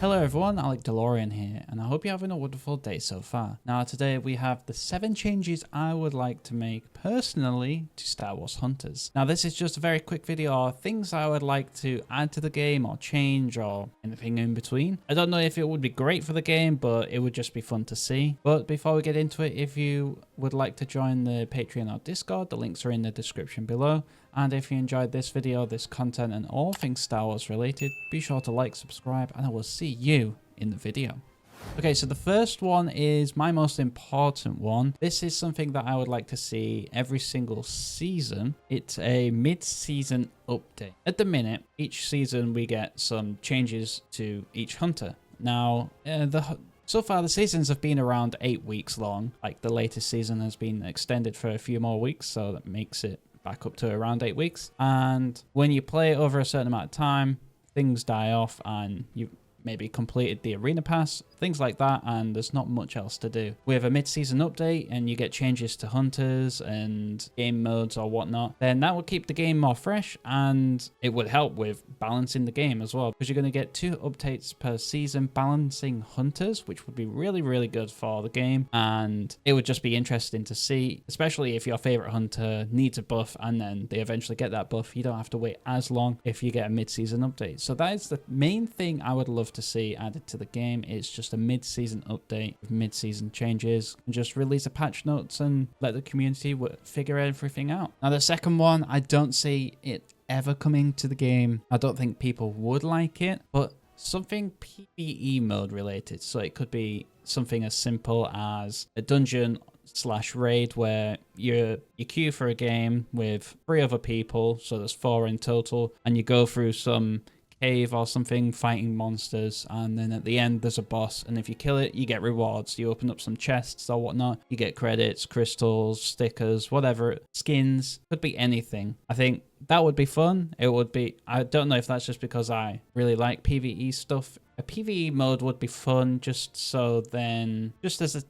Hello everyone, Alec DeLorean here, and I hope you're having a wonderful day so far. Now today we have the 7 changes I would like to make personally to Star Wars Hunters. Now this is just a very quick video of things I would like to add to the game or change or anything in between. I don't know if it would be great for the game, but it would just be fun to see. But before we get into it, if you would like to join the Patreon or Discord, the links are in the description below. And if you enjoyed this video, this content, and all things Star Wars related, be sure to like, subscribe, and I will see you in the video. Okay, so the first one is my most important one. This is something that I would like to see every single season. It's a mid-season update. At the minute, each season we get some changes to each hunter. Now, so far the seasons have been around 8 weeks long. Like the latest season has been extended for a few more weeks, so that makes it back up to around 8 weeks. And when you play over a certain amount of time, things die off and you maybe completed the arena pass, things like that, and there's not much else to do. We have a mid-season update and you get changes to hunters and game modes or whatnot, then that will keep the game more fresh and it would help with balancing the game as well, because you're going to get 2 updates per season balancing hunters, which would be really, really good for the game. And it would just be interesting to see, especially if your favorite hunter needs a buff and then they eventually get that buff. You don't have to wait as long if you get a mid-season update. So that is the main thing I would love to see added to the game. It's just a mid-season update with mid-season changes, and just release a patch notes and let the community figure everything out. Now the second one, I don't see it ever coming to the game. I don't think people would like it, but something PvE mode related. So it could be something as simple as a dungeon / raid where you queue for a game with 3 other people, so there's 4 in total, and you go through some cave or something fighting monsters, and then at the end there's a boss, and if you kill it you get rewards. You open up some chests or whatnot, you get credits, crystals, stickers, whatever, skins, could be anything. I think that would be fun. It would be, I don't know if that's just because I really like PvE stuff. A PvE mode would be fun, just so then, just as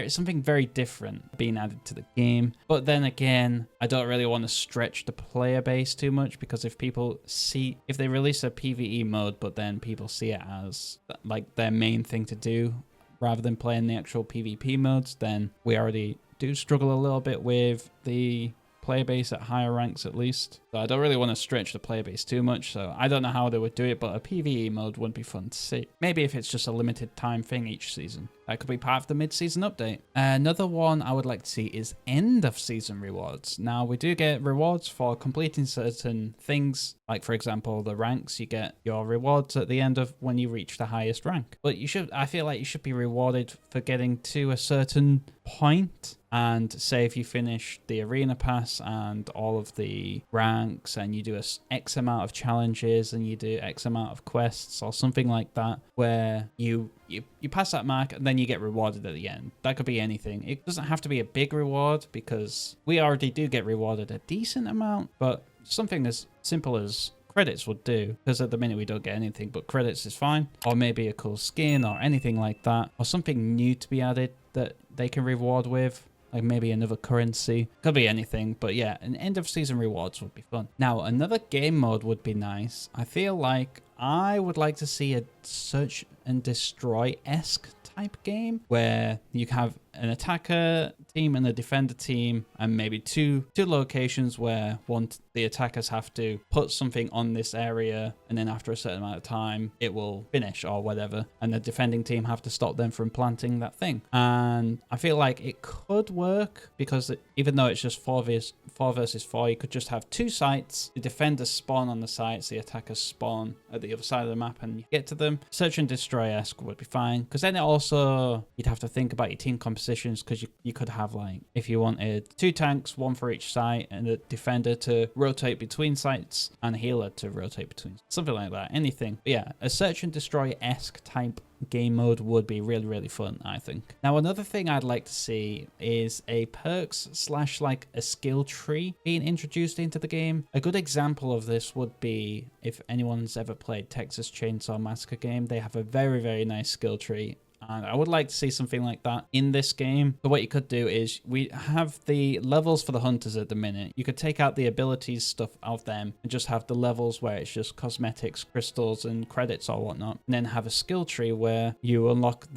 something very different being added to the game. But then again, I don't really want to stretch the player base too much, because if they release a PvE mode but then people see it as like their main thing to do rather than playing the actual PvP modes, then we already do struggle a little bit with the player base at higher ranks at least. So I don't really want to stretch the player base too much, so I don't know how they would do it, but a PvE mode would be fun to see. Maybe if it's just a limited time thing each season. That could be part of the mid-season update. Another one I would like to see is end-of-season rewards. Now, we do get rewards for completing certain things, like for example, the ranks. You get your rewards at the end of when you reach the highest rank. But I feel like you should be rewarded for getting to a certain point. And say if you finish the arena pass and all of the ranks, and you do X amount of challenges and you do X amount of quests or something like that, where you pass that mark and then you get rewarded at the end. That could be anything. It doesn't have to be a big reward, because we already do get rewarded a decent amount, but something as simple as credits would do, because at the minute we don't get anything, but credits is fine. Or maybe a cool skin or anything like that, or something new to be added that they can reward with, like maybe another currency. Could be anything, but yeah, an end of season rewards would be fun. Now, another game mode would be nice. I feel like I would like to see a search and destroy-esque type game where you have an attacker team and a defender team, and maybe two locations where the attackers have to put something on this area, and then after a certain amount of time it will finish or whatever, and the defending team have to stop them from planting that thing. And I feel like it could work, because even though it's just 4 versus 4, you could just have 2 sites. The defenders spawn on the sites, the attackers spawn at the other side of the map, and you get to them. Search and destroy-esque would be fine, because then it also, you'd have to think about your team compositions, because you could have, like, if you wanted 2 tanks, 1 for each site, and a defender to rotate between sites and a healer to rotate between, something like that, anything. But yeah, a search and destroy-esque type game mode would be really, really fun, I think. Now, another thing I'd like to see is a perks / like a skill tree being introduced into the game. A good example of this would be, if anyone's ever played Texas Chainsaw Massacre game, they have a very, very nice skill tree, And I would like to see something like that in this game. But what you could do is we have the levels for the hunters at the minute. You could take out the abilities stuff of them and just have the levels where it's just cosmetics, crystals, and credits or whatnot. And then have a skill tree where you unlock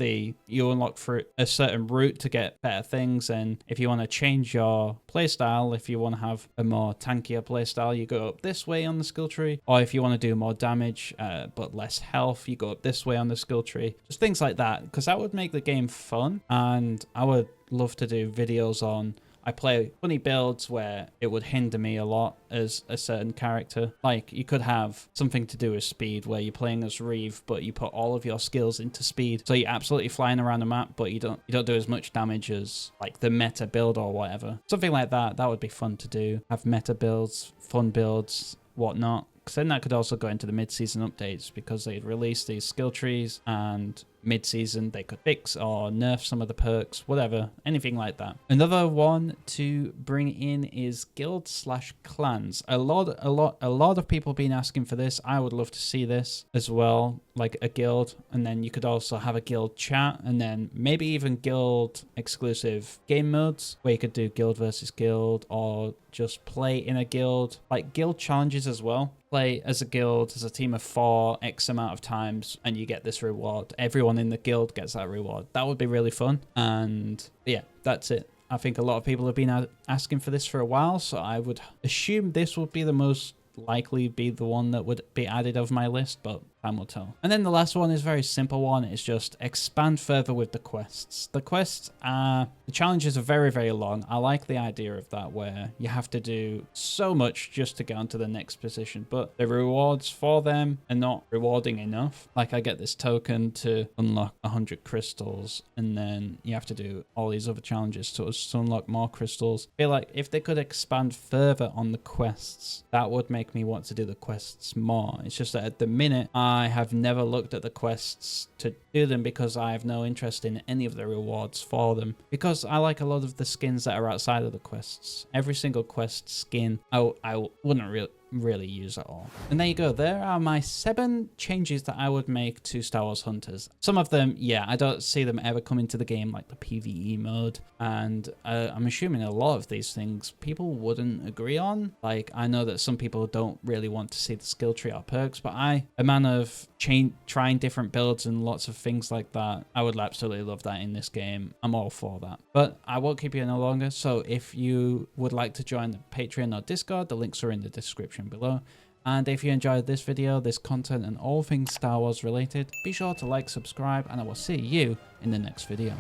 through a certain route to get better things. And if you want to change your playstyle, if you want to have a more tankier playstyle, you go up this way on the skill tree. Or if you want to do more damage but less health, you go up this way on the skill tree. Just things like that, because that would make the game fun. And I would love to do videos on, I play funny builds where it would hinder me a lot as a certain character. Like you could have something to do with speed where you're playing as Reeve, but you put all of your skills into speed. So you're absolutely flying around the map, but you don't do as much damage as like the meta build or whatever. Something like that. That would be fun to do. Have meta builds, fun builds, whatnot. Because then that could also go into the mid-season updates, because they'd release these skill trees, and mid-season they could fix or nerf some of the perks, whatever, anything like that. Another one to bring in is guild/clans. A lot of people have been asking for this. I would love to see this as well, like a guild, and then you could also have a guild chat, and then maybe even guild exclusive game modes where you could do guild versus guild, or just play in a guild, like guild challenges as well. Play as a guild, as a team of 4 X amount of times, and you get this reward. Everyone in the guild gets that reward. That would be really fun. And yeah, that's it. I think a lot of people have been asking for this for a while, so I would assume this would be the most likely be the one that would be added of my list, but time will tell. And then the last one is a very simple one. It's just expand further with the quests. The quests are, the challenges are very, very long. I like the idea of that, where you have to do so much just to get onto the next position, but the rewards for them are not rewarding enough. Like I get this token to unlock 100 crystals, and then you have to do all these other challenges to unlock more crystals. I feel like if they could expand further on the quests, that would make me want to do the quests more. It's just that at the minute, I have never looked at the quests to do them, because I have no interest in any of the rewards for them, because I like a lot of the skins that are outside of the quests. Every single quest skin I wouldn't really use at all. And there you go. There are my 7 changes that I would make to Star Wars Hunters. Some of them, yeah, I don't see them ever come into the game, like the PvE mode. And I'm assuming a lot of these things people wouldn't agree on. Like, I know that some people don't really want to see the skill tree or perks, but a man of trying different builds and lots of things like that, I would absolutely love that in this game. I'm all for that. But I won't keep you any longer. So if you would like to join the Patreon or Discord, the links are in the description below. And if you enjoyed this video, this content, and all things Star Wars related, be sure to like, subscribe, and I will see you in the next video.